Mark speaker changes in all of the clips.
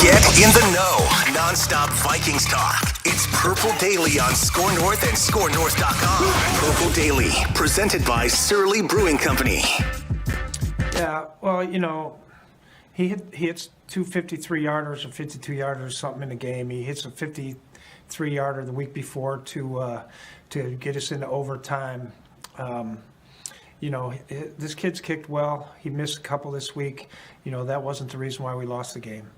Speaker 1: Get in the know. Non-stop Vikings talk. It's Purple Daily on Score North and ScoreNorth.com. Purple Daily, presented by Surly Brewing Company.
Speaker 2: Yeah, well, he hits two 53-yarders or 52-yarders, something in the game. He hits a 53-yarder the week before to get us into overtime. This kid's kicked well. He missed a couple this week. That wasn't the reason why we lost the game.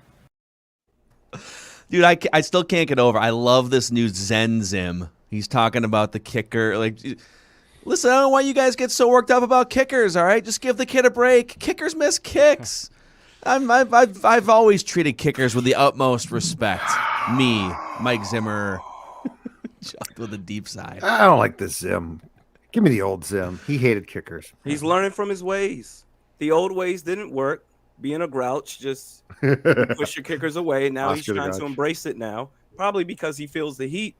Speaker 3: Dude, I still can't get over. I love this new Zen Zim. He's talking about the kicker. Like, listen, I don't know why you guys get so worked up about kickers. All right, just give the kid a break. Kickers miss kicks. I've always treated kickers with the utmost respect. Me, Mike Zimmer, Chuck with a deep sigh.
Speaker 4: I don't like this Zim. Give me the old Zim. He hated kickers.
Speaker 5: He's learning from his ways. The old ways didn't work. Being a grouch, just push your kickers away. Now he's trying to embrace it now, probably because he feels the heat.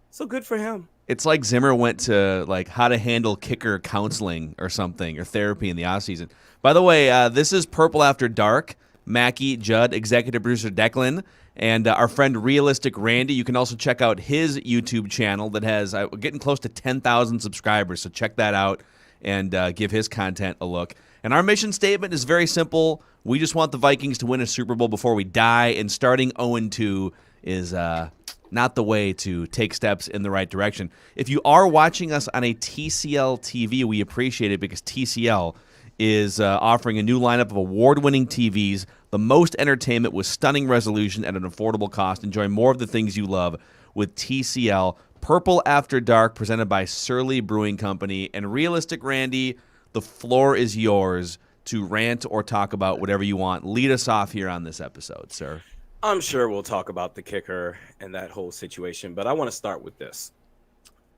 Speaker 5: So good for him.
Speaker 3: It's like Zimmer went to how to handle kicker counseling or something, or therapy in the offseason. By the way, this is Purple After Dark. Mackie, Judd, executive producer Declan, and our friend Realistic Randy. You can also check out his YouTube channel that has getting close to 10,000 subscribers, so check that out and give his content a look. And our mission statement is very simple. We just want the Vikings to win a Super Bowl before we die, and starting 0-2 is not the way to take steps in the right direction. If you are watching us on a TCL TV, we appreciate it because TCL is offering a new lineup of award-winning TVs, the most entertainment with stunning resolution at an affordable cost. Enjoy more of the things you love with TCL. Purple After Dark, presented by Surly Brewing Company. And Realistic Randy, the floor is yours to rant or talk about whatever you want. Lead us off here on this episode, sir.
Speaker 5: I'm sure we'll talk about the kicker and that whole situation, but I want to start with this.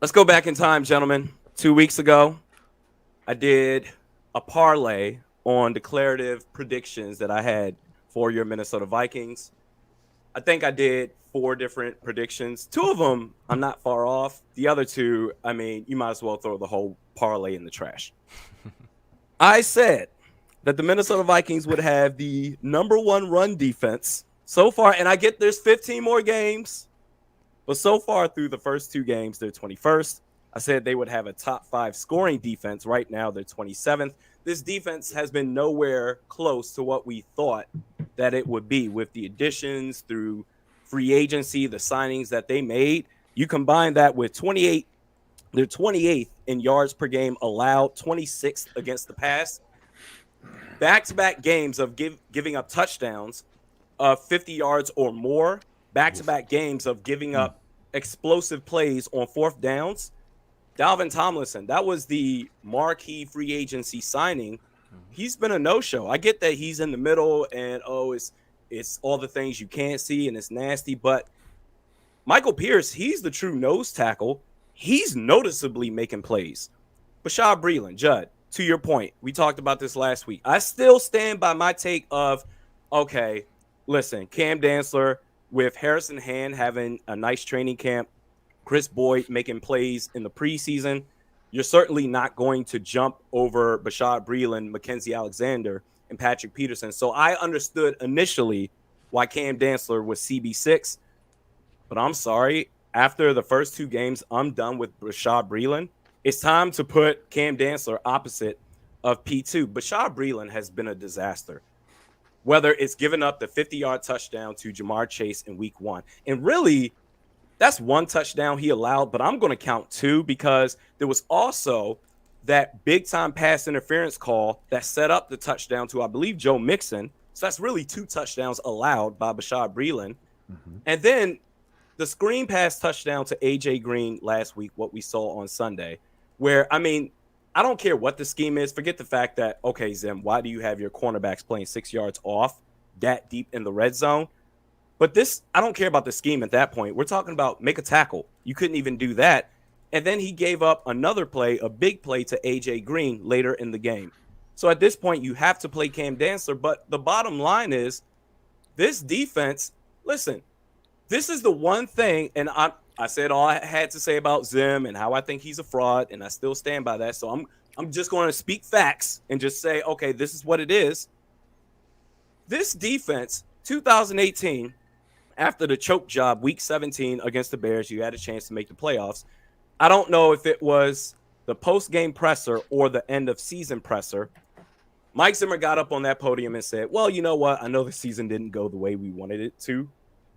Speaker 5: Let's go back in time, gentlemen. 2 weeks ago, I did a parlay on declarative predictions that I had for your Minnesota Vikings. I think I did 4 different predictions. 2 of them, I'm not far off. The other 2, you might as well throw the whole parlay in the trash. I said that the Minnesota Vikings would have the number 1 run defense so far, and I get there's 15 more games, but so far through the first 2 games, they're 21st. I said they would have a top 5 scoring defense. Right now, they're 27th. This defense has been nowhere close to what we thought that it would be with the additions through free agency, the signings that they made. You combine that with 28, they're 28th in yards per game allowed, 26th against the pass. Back-to-back games of giving up touchdowns of 50 yards or more. Back-to-back games of giving up explosive plays on 4th downs. Dalvin Tomlinson, that was the marquee free agency signing. He's been a no-show. I get that he's in the middle and, it's all the things you can't see and it's nasty. But Michael Pierce, he's the true nose tackle. He's noticeably making plays. Bashaud Breeland, Judd, to your point, we talked about this last week. I still stand by my take of, okay, listen, Cam Dantzler with Harrison Hand having a nice training camp, Chris Boyd making plays in the preseason, you're certainly not going to jump over Bashaud Breeland, Mackenzie Alexander, and Patrick Peterson. So I understood initially why Cam Dantzler was CB6, but I'm sorry. After the first 2 games, I'm done with Bashaud Breeland. It's time to put Cam Dantzler opposite of P2. Bashaud Breeland has been a disaster, whether it's giving up the 50-yard touchdown to Jamar Chase in week 1. And really, that's 1 touchdown he allowed, but I'm going to count 2 because there was also that big-time pass interference call that set up the touchdown to, I believe, Joe Mixon. So that's really 2 touchdowns allowed by Bashaud Breeland. Mm-hmm. And then the screen pass touchdown to A.J. Green last week, what we saw on Sunday, where, I don't care what the scheme is. Forget the fact that, okay, Zim, why do you have your cornerbacks playing 6 yards off that deep in the red zone? But this, I don't care about the scheme at that point. We're talking about make a tackle. You couldn't even do that. And then he gave up another play, a big play to A.J. Green later in the game. So at this point, you have to play Cam Dantzler. But the bottom line is this defense, listen, this is the one thing, and I said all I had to say about Zim and how I think he's a fraud, and I still stand by that. So I'm just going to speak facts and just say, okay, this is what it is. This defense 2018, after the choke job, week 17 against the Bears, you had a chance to make the playoffs. I don't know if it was the post-game presser or the end-of-season presser. Mike Zimmer got up on that podium and said, well, you know what? I know the season didn't go the way we wanted it to,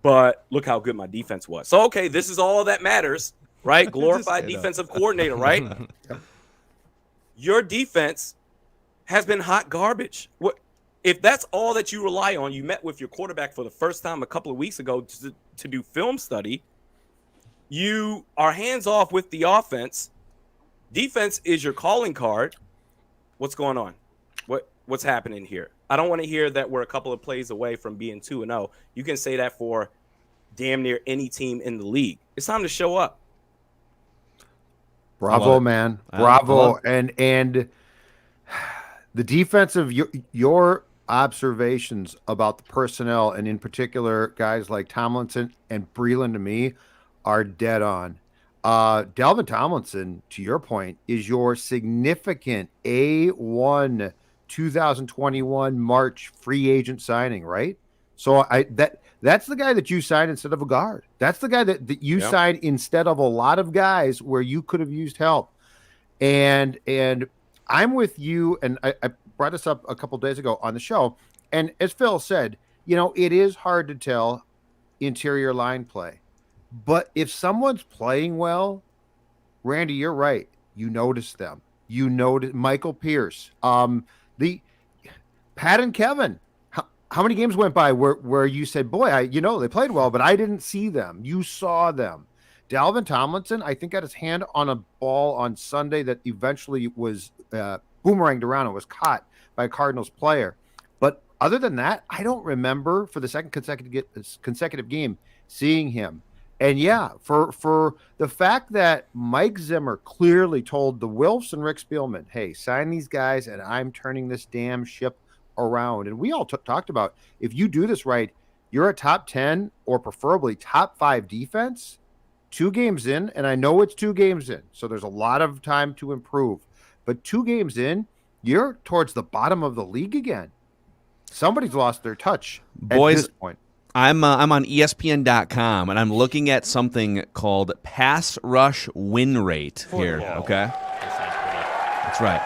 Speaker 5: but look how good my defense was. So, okay, this is all that matters, right? Glorified defensive coordinator, right? Your defense has been hot garbage. If that's all that you rely on, you met with your quarterback for the first time a couple of weeks ago to do film study. You are hands off with the offense. Defense is your calling card. What's going on? What's happening here? I don't want to hear that we're a couple of plays away from being 2-0. You can say that for damn near any team in the league. It's time to show up.
Speaker 4: Bravo, man. Bravo. And the defensive, your observations about the personnel, and in particular guys like Tomlinson and Breland, to me, are dead on. Dalvin Tomlinson, to your point, is your significant A1 2021 March free agent signing, right? So that's the guy that you signed instead of a guard. That's the guy that you signed instead of a lot of guys where you could have used help. And I'm with you, and I brought this up a couple days ago on the show. And as Phil said, it is hard to tell interior line play. But if someone's playing well, Randy, you're right. You notice them. You notice Michael Pierce. The Pat and Kevin. How many games went by where you said, boy, they played well, but I didn't see them. You saw them. Dalvin Tomlinson, I think, got his hand on a ball on Sunday that eventually was boomeranged around and was caught by a Cardinals player. But other than that, I don't remember for the second consecutive game seeing him. And yeah, for the fact that Mike Zimmer clearly told the Wilfs and Rick Spielman, hey, sign these guys and I'm turning this damn ship around. And we all talked about, if you do this right, you're a top 10 or preferably top 5 defense 2 games in. And I know it's 2 games in, so there's a lot of time to improve. But 2 games in, you're towards the bottom of the league again. Somebody's lost their touch at this point.
Speaker 3: I'm on ESPN.com, and I'm looking at something called pass rush win rate here, okay? That's right.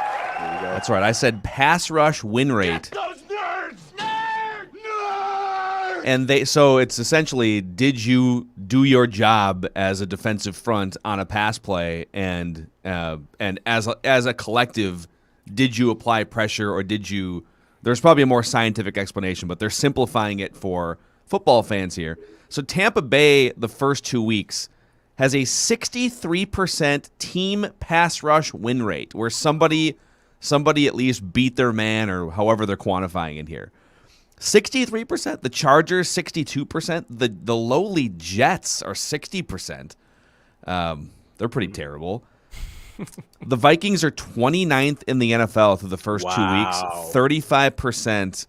Speaker 3: That's right. I said pass rush win rate.
Speaker 6: Get those nerds! Nerds!
Speaker 3: And so it's essentially, did you do your job as a defensive front on a pass play, and as a collective, did you apply pressure, or did you? There's probably a more scientific explanation, but they're simplifying it for football fans here. So Tampa Bay, the first 2 weeks, has a 63% team pass rush win rate, where somebody at least beat their man, or however they're quantifying it here. 63%. The Chargers, 62%. The lowly Jets are 60%. They're pretty terrible. The Vikings are 29th in the NFL through the first 2 weeks. 35%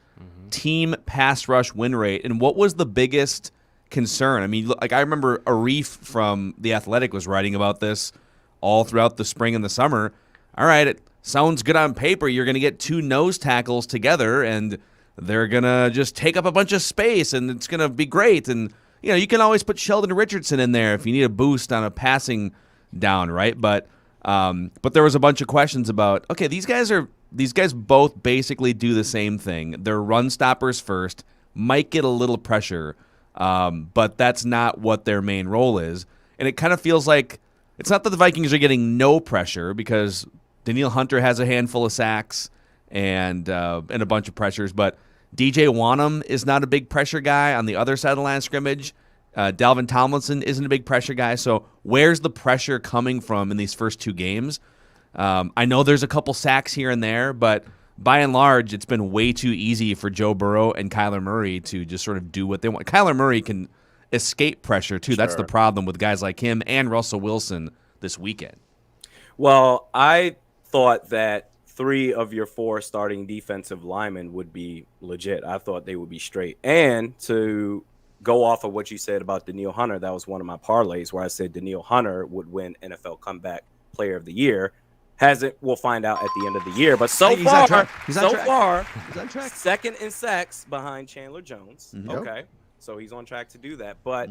Speaker 3: team pass rush win rate. And what was the biggest concern? I mean, I remember Arif from The Athletic was writing about this all throughout the spring and the summer. All right, it sounds good on paper. You're going to get 2 nose tackles together, and they're going to just take up a bunch of space, and it's going to be great. And, you can always put Sheldon Richardson in there if you need a boost on a passing down, right? But there was a bunch of questions about, okay, these guys both basically do the same thing. They're run stoppers first, might get a little pressure, but that's not what their main role is. And it kind of feels like it's not that the Vikings are getting no pressure, because Daniil Hunter has a handful of sacks and a bunch of pressures, but DJ Wanham is not a big pressure guy on the other side of the line of scrimmage. Dalvin Tomlinson isn't a big pressure guy. So where's the pressure coming from in these first 2 games? I know there's a couple sacks here and there, but by and large, it's been way too easy for Joe Burrow and Kyler Murray to just sort of do what they want. Kyler Murray can escape pressure, too. Sure. That's the problem with guys like him and Russell Wilson this weekend.
Speaker 5: Well, I thought that 3 of your 4 starting defensive linemen would be legit. I thought they would be straight. And to go off of what you said about Daniil Hunter, that was one of my parlays where I said Daniil Hunter would win NFL Comeback Player of the Year. We'll find out at the end of the year. But
Speaker 3: He's on track. He's on track.
Speaker 5: second in sacks behind Chandler Jones.
Speaker 3: Mm-hmm.
Speaker 5: Okay, so he's on track to do that. But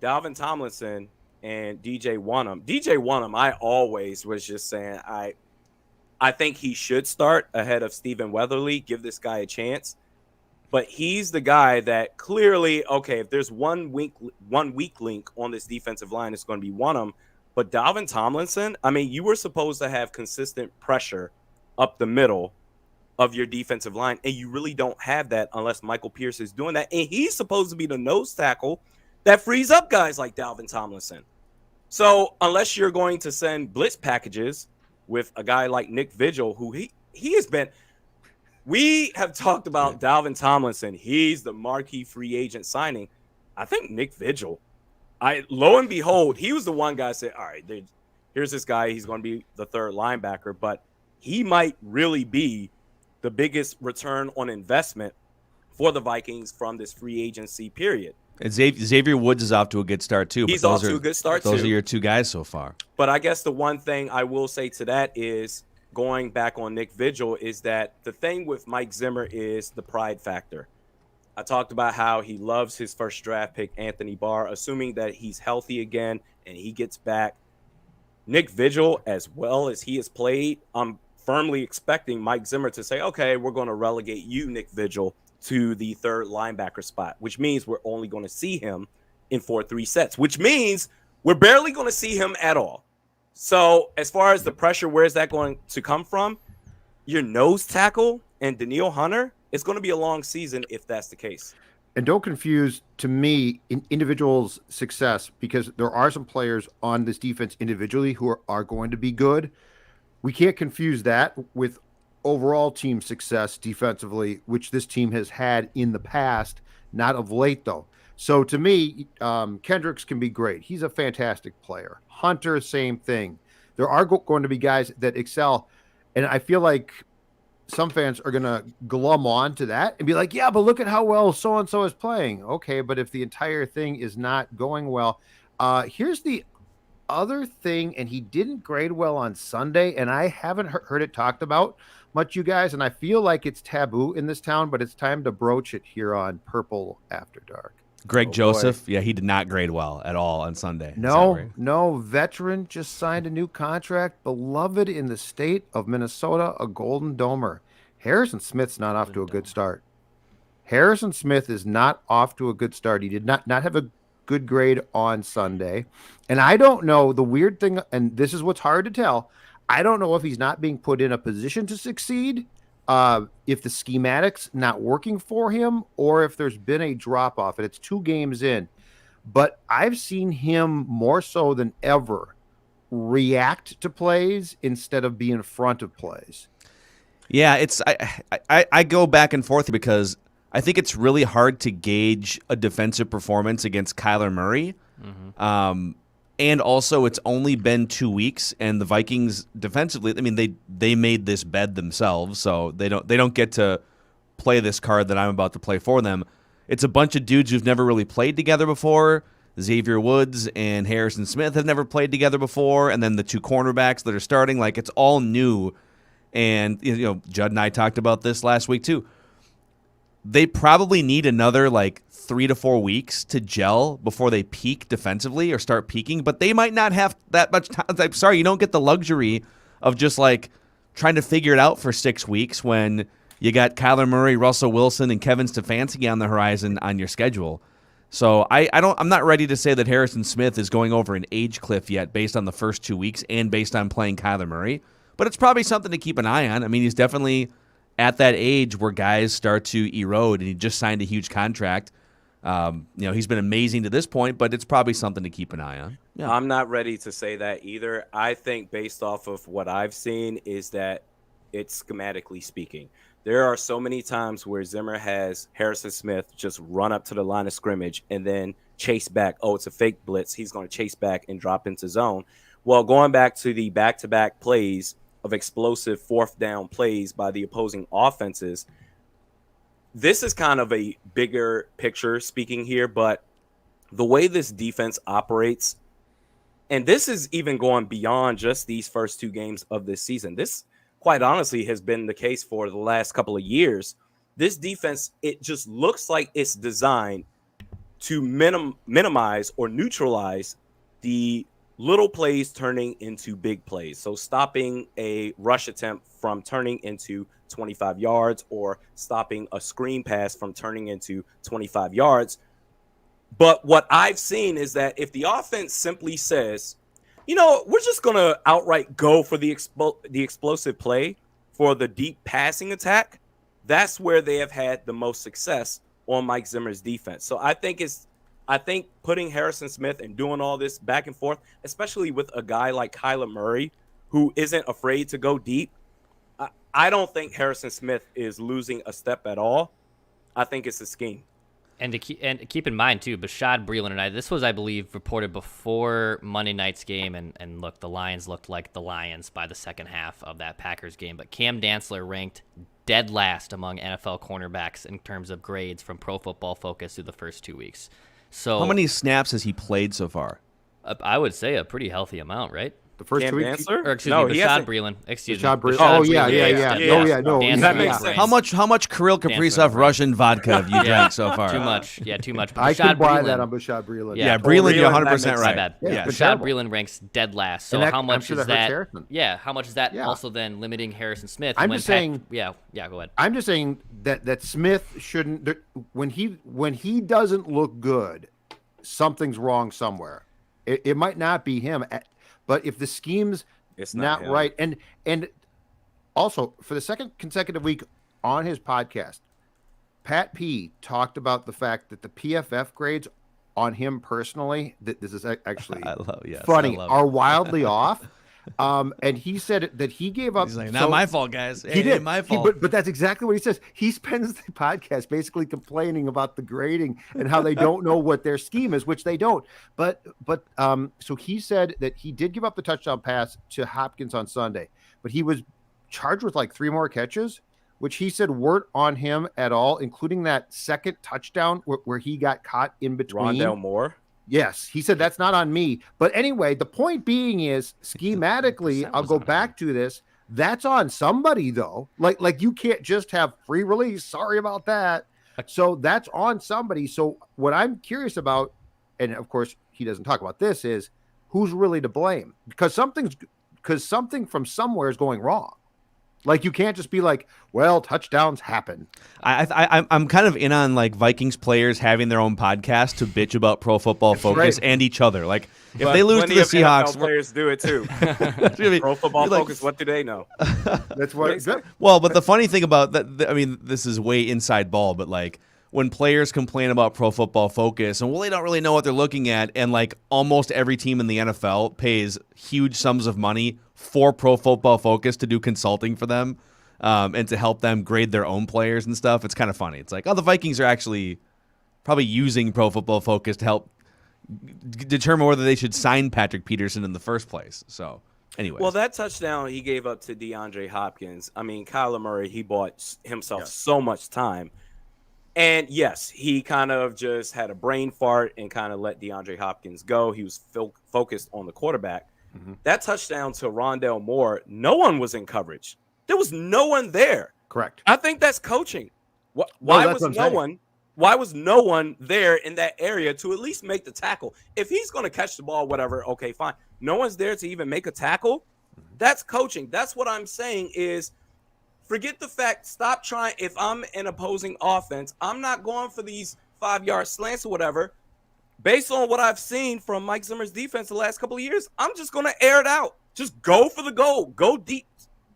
Speaker 5: Dalvin Tomlinson and DJ Wonnum, I always was just saying I think he should start ahead of Stephen Weatherly. Give this guy a chance. But he's the guy that clearly, okay, if there's one weak link on this defensive line, it's going to be Wonnum. But Dalvin Tomlinson, I mean, you were supposed to have consistent pressure up the middle of your defensive line, and you really don't have that unless Michael Pierce is doing that. And he's supposed to be the nose tackle that frees up guys like Dalvin Tomlinson. So unless you're going to send blitz packages with a guy like Nick Vigil, who he has been – we have talked about Dalvin Tomlinson. He's the marquee free agent signing. I think Nick Vigil, lo and behold, he was the one guy that said, all right, here's this guy. He's going to be the third linebacker, but he might really be the biggest return on investment for the Vikings from this free agency period.
Speaker 3: And Xavier Woods is off to a good start, too.
Speaker 5: He's off to a good start, too.
Speaker 3: Those are your two guys so far.
Speaker 5: But I guess the one thing I will say to that is, going back on Nick Vigil, is that the thing with Mike Zimmer is the pride factor. I talked about how he loves his first draft pick, Anthony Barr, assuming that he's healthy again and he gets back. Nick Vigil, as well as he has played, I'm firmly expecting Mike Zimmer to say, okay, we're going to relegate you, Nick Vigil, to the third linebacker spot, which means we're only going to see him in 4-3 sets, which means we're barely going to see him at all. So as far as the pressure, where is that going to come from? Your nose tackle and Danielle Hunter, it's going to be a long season if that's the case.
Speaker 4: And don't confuse, to me, individuals' success, because there are some players on this defense individually who are going to be good. We can't confuse that with overall team success defensively, which this team has had in the past, not of late, though. So to me, Kendricks can be great. He's a fantastic player. Hunter, same thing. There are going to be guys that excel, and I feel like some fans are going to glom on to that and be like, yeah, but look at how well so-and-so is playing. Okay, but if the entire thing is not going well, here's the other thing, and he didn't grade well on Sunday, and I haven't heard it talked about much, you guys, and I feel like it's taboo in this town, but it's time to broach it here on Purple After Dark.
Speaker 3: Greg Joseph, yeah, he did not grade well at all on Sunday.
Speaker 4: No, veteran just signed a new contract, beloved in the state of Minnesota, a Golden Domer. Harrison Smith's not off to a good start. Harrison Smith is not off to a good start. He did not have a good grade on Sunday. And I don't know, the weird thing, and this is what's hard to tell, I don't know if he's not being put in a position to succeed, if the schematic's not working for him, or if there's been a drop-off, and it's 2 games in. But I've seen him more so than ever react to plays instead of be in front of plays.
Speaker 3: Yeah, it's I go back and forth because I think it's really hard to gauge a defensive performance against Kyler Murray. Mm-hmm. And also, it's only been 2 weeks, and the Vikings defensively, I mean, they made this bed themselves, so they don't get to play this card that I'm about to play for them. It's a bunch of dudes who've never really played together before. Xavier Woods and Harrison Smith have never played together before, and then the 2 cornerbacks that are starting, like, it's all new. And, you know, Judd and I talked about this last week too. They probably need another, 3 to 4 weeks to gel before they peak defensively or start peaking, but they might not have that much time. I'm sorry, you don't get the luxury of just trying to figure it out for 6 weeks when you got Kyler Murray, Russell Wilson, and Kevin Stefanski on the horizon on your schedule. So I'm not ready to say that Harrison Smith is going over an age cliff yet based on the first 2 weeks and based on playing Kyler Murray, but it's probably something to keep an eye on. I mean, he's definitely at that age where guys start to erode, and he just signed a huge contract. He's been amazing to this point, but it's probably something to keep an eye on. Yeah.
Speaker 5: I'm not ready to say that either. I think based off of what I've seen is that it's schematically speaking. There are so many times where Zimmer has Harrison Smith just run up to the line of scrimmage and then chase back. Oh, it's a fake blitz. He's going to chase back and drop into zone. Well, going back to the back-to-back plays of explosive 4th down plays by the opposing offenses, this is kind of a bigger picture speaking here, but the way this defense operates, And this is even going beyond just these first 2 games of this season. This, quite honestly, has been the case for the last couple of years. This defense, it just looks like it's designed to minimize or neutralize the little plays turning into big plays. So stopping a rush attempt from turning into 25 yards or stopping a screen pass from turning into 25 yards. But what I've seen is that if the offense simply says, we're just going to outright go for the explosive play for the deep passing attack, that's where they have had the most success on Mike Zimmer's defense. So I think putting Harrison Smith and doing all this back and forth, especially with a guy like Kyler Murray, who isn't afraid to go deep, I don't think Harrison Smith is losing a step at all. I think it's a scheme.
Speaker 6: And keep in mind, too, Bashaud Breeland this was, I believe, reported before Monday night's game. And look, the Lions looked like the Lions by the second half of that Packers game. But Cam Dantzler ranked dead last among NFL cornerbacks in terms of grades from Pro Football Focus through the first 2 weeks. So
Speaker 3: How many snaps has he played so far?
Speaker 6: I would say a pretty healthy amount, right?
Speaker 4: The first
Speaker 5: Cam
Speaker 4: 2 weeks.
Speaker 5: Dantzler?
Speaker 6: Or excuse
Speaker 5: No,
Speaker 6: me,
Speaker 5: he
Speaker 6: Bashaud
Speaker 5: hasn't.
Speaker 6: Breeland. Excuse
Speaker 4: Bashaud
Speaker 6: me.
Speaker 4: Breeland.
Speaker 6: Bashaud
Speaker 4: Oh, yeah,
Speaker 6: Breeland.
Speaker 4: yeah, yeah. Oh, yeah, no.
Speaker 6: Dantzler
Speaker 5: That makes
Speaker 6: ranked
Speaker 5: sense.
Speaker 3: How much Kirill Kaprizov
Speaker 6: ranked.
Speaker 3: Russian vodka have you drank so far?
Speaker 6: Too much. Yeah, too much.
Speaker 4: I
Speaker 6: Bashaud
Speaker 4: could buy
Speaker 6: Breeland-
Speaker 4: that on Bashaud Breeland.
Speaker 3: Yeah,
Speaker 6: Breeland,
Speaker 3: Breeland, you're
Speaker 5: that
Speaker 3: 100%
Speaker 5: makes
Speaker 3: right.
Speaker 6: My bad.
Speaker 4: Yeah,
Speaker 3: Yeah.
Speaker 4: it's
Speaker 6: Bashaud
Speaker 4: terrible.
Speaker 6: Breeland ranks dead last. So
Speaker 4: And that-
Speaker 6: how
Speaker 4: I'm
Speaker 6: much
Speaker 4: sure
Speaker 6: is
Speaker 4: that hurts
Speaker 6: that?
Speaker 4: Harrison.
Speaker 6: Yeah, how much is that
Speaker 4: Yeah.
Speaker 6: also then limiting Harrison Smith?
Speaker 4: I'm
Speaker 6: when
Speaker 4: just saying-
Speaker 6: Yeah, go ahead.
Speaker 4: I'm just saying that Smith shouldn't. When he doesn't look good, something's wrong somewhere. It might not be him, but if the scheme's
Speaker 5: It's
Speaker 4: not
Speaker 5: not him.
Speaker 4: right, and also for the second consecutive week on his podcast, Pat P talked about the fact that the PFF grades on him personally, that this is actually funny, are wildly off. And he said that he gave up.
Speaker 3: He's like, not my fault, guys.
Speaker 4: He did.
Speaker 3: Ain't my fault.
Speaker 4: But that's exactly what he says. He spends the podcast basically complaining about the grading and how they don't know what their scheme is, which they don't. But so he said that he did give up the touchdown pass to Hopkins on Sunday, but he was charged with like 3 more catches, which he said weren't on him at all, including that second touchdown where he got caught in between.
Speaker 5: Rondell Moore.
Speaker 4: Yes, he said that's not on me. But anyway, the point being is schematically, I'll go back to this. That's on somebody though. Like you can't just have free release. Sorry about that. So that's on somebody. So what I'm curious about, and of course he doesn't talk about this, is who's really to blame? Because something from somewhere is going wrong. Like you can't just be like, well, touchdowns happen.
Speaker 3: I'm kind of in on like Vikings players having their own podcast to bitch about Pro Football Focus and each other. Like if they lose to
Speaker 5: Plenty
Speaker 3: the
Speaker 5: of NFL
Speaker 3: Seahawks,
Speaker 5: players do it too.
Speaker 3: it's gonna be-
Speaker 5: Pro Football
Speaker 3: like-
Speaker 5: Focus. What do they know?
Speaker 4: That's what.
Speaker 3: Well, but the funny thing about that, I mean, this is way inside ball, but like when players complain about Pro Football Focus and well, they don't really know what they're looking at, and like almost every team in the NFL pays huge sums of money for Pro Football Focus to do consulting for them and to help them grade their own players and stuff. It's kind of funny. It's like, oh, the Vikings are actually probably using Pro Football Focus to help determine whether they should sign Patrick Peterson in the first place. So, anyway.
Speaker 5: Well, that touchdown he gave up to DeAndre Hopkins. I mean, Kyler Murray, he bought himself so much time. And yes, he kind of just had a brain fart and kind of let DeAndre Hopkins go. He was focused on the quarterback. Mm-hmm. That touchdown to Rondell Moore, no one was in coverage. There was no one there.
Speaker 4: Correct.
Speaker 5: I think that's coaching. Why was no one there in that area to at least make the tackle? If he's going to catch the ball, whatever, okay, fine. No one's there to even make a tackle. That's coaching. That's what I'm saying is forget the fact, stop trying. If I'm an opposing offense, I'm not going for these 5-yard slants or whatever. Based on what I've seen from Mike Zimmer's defense the last couple of years, I'm just going to air it out. Just go for the goal. Go deep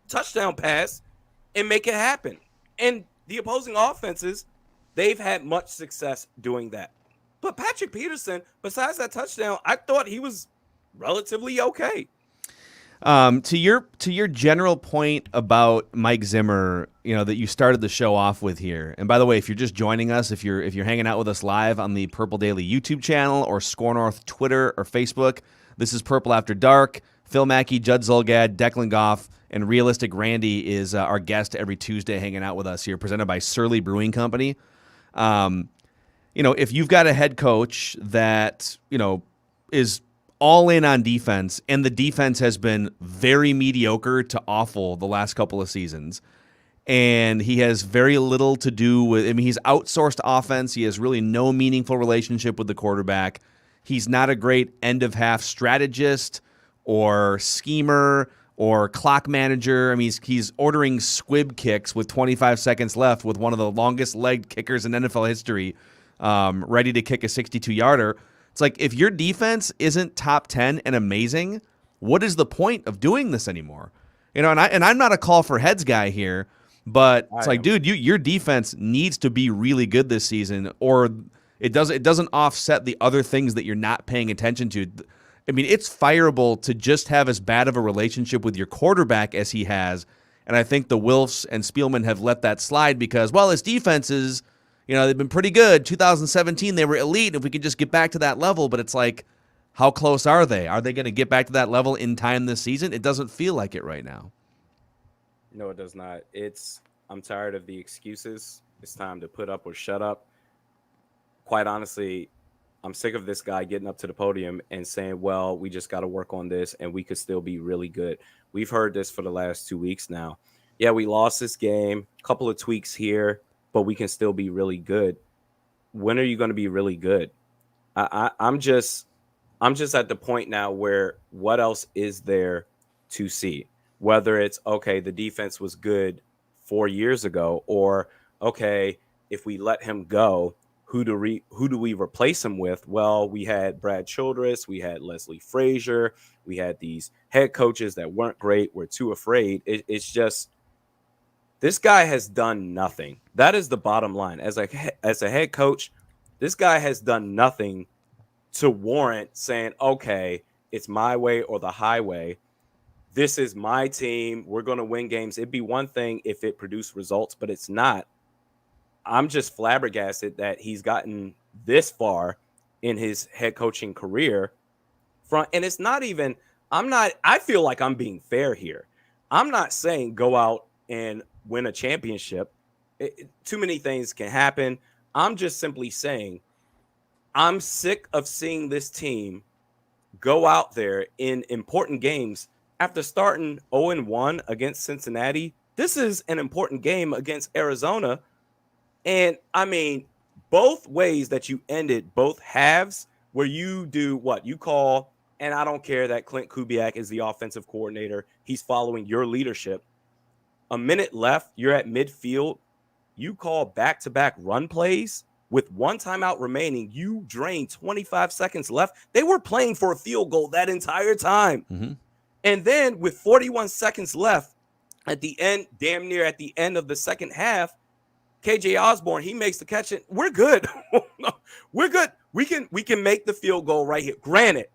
Speaker 5: touchdown pass and make it happen. And the opposing offenses, they've had much success doing that. But Patrick Peterson, besides that touchdown, I thought he was relatively okay.
Speaker 3: To your general point about Mike Zimmer, you know, that you started the show off with here. And by the way, if you're just joining us, if you're hanging out with us live on the Purple Daily YouTube channel or Score North Twitter or Facebook, this is Purple After Dark. Phil Mackey, Judd Zulgad, Declan Goff, and Realistic Randy is our guest every Tuesday hanging out with us here, presented by Surly Brewing Company. You know, if you've got a head coach that, you know, is all in on defense, and the defense has been very mediocre to awful the last couple of seasons. And he has very little to do with, I mean, he's outsourced offense. He has really no meaningful relationship with the quarterback. He's not a great end-of-half strategist or schemer or clock manager. I mean, he's ordering squib kicks with 25 seconds left with one of the longest-legged kickers in NFL history, ready to kick a 62-yarder. It's like, if your defense isn't top 10 and amazing, what is the point of doing this anymore? You know, and I'm not a call for heads guy here, but it's like, dude, your defense needs to be really good this season, or it doesn't offset the other things that you're not paying attention to. I mean, it's fireable to just have as bad of a relationship with your quarterback as he has, and I think the Wilfs and Spielman have let that slide because, well, his defenses, you know, they've been pretty good. 2017, they were elite. If we could just get back to that level, but it's like, how close are they? Are they going to get back to that level in time this season? It doesn't feel like it right now.
Speaker 5: No, it does not. I'm tired of the excuses. It's time to put up or shut up. Quite honestly, I'm sick of this guy getting up to the podium and saying, well, we just got to work on this and we could still be really good. We've heard this for the last 2 weeks now. Yeah, we lost this game, a couple of tweaks here, but we can still be really good. When are you going to be really good? I'm just at the point now where what else is there to see? Whether it's, okay, the defense was good 4 years ago, or, okay, if we let him go, who do we replace him with? Well, we had Brad Childress, we had Leslie Frazier, we had these head coaches that weren't great, we're too afraid. It's just, this guy has done nothing. That is the bottom line. As a head coach, this guy has done nothing to warrant saying, okay, it's my way or the highway. This is my team. We're going to win games. It'd be one thing if it produced results, but it's not. I'm just flabbergasted that he's gotten this far in his head coaching career. And it's not even, I feel like I'm being fair here. I'm not saying go out and win a championship. Too many things can happen. I'm just simply saying I'm sick of seeing this team go out there in important games after starting 0-1 against Cincinnati. This is an important game against Arizona. And I mean, both ways that you ended both halves, where you do what you call, and I don't care that Clint Kubiak is the offensive coordinator, he's following your leadership. A minute left, you're at midfield, you call back-to-back run plays with one timeout remaining, you drain 25 seconds left. They were playing for a field goal that entire time. Mm-hmm. And then with 41 seconds left at the end, damn near at the end of the second half, KJ Osborne, he makes the catch, and we're good. We're good. We can make the field goal right here. Granted,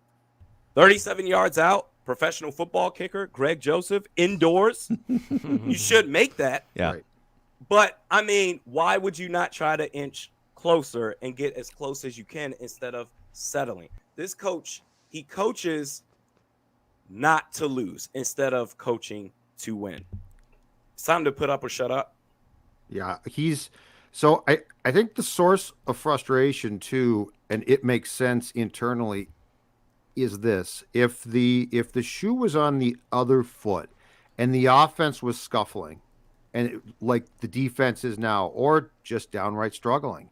Speaker 5: 37 yards out, professional football kicker, Greg Joseph, indoors. You should make that.
Speaker 3: Yeah.
Speaker 4: Right.
Speaker 5: But, I mean, why would you not try to inch closer and get as close as you can instead of settling? This coach, he coaches not to lose instead of coaching to win. It's time to put up or shut up.
Speaker 4: Yeah, so I think the source of frustration too, and it makes sense internally, is this. If the shoe was on the other foot and the offense was scuffling, and like the defense is now, or just downright struggling,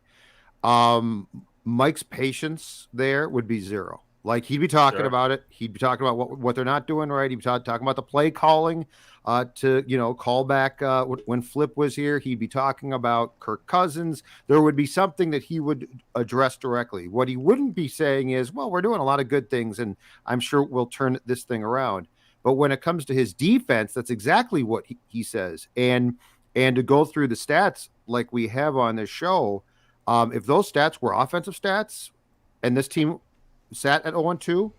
Speaker 4: Mike's patience there would be zero. Like, he'd be talking about it. He'd be talking about what they're not doing right. He'd be talking about the play calling to, call back when Flip was here. He'd be talking about Kirk Cousins. There would be something that he would address directly. What he wouldn't be saying is, well, we're doing a lot of good things, and I'm sure we'll turn this thing around. But when it comes to his defense, that's exactly what he says. And to go through the stats like we have on this show, if those stats were offensive stats and this team sat at 0-2,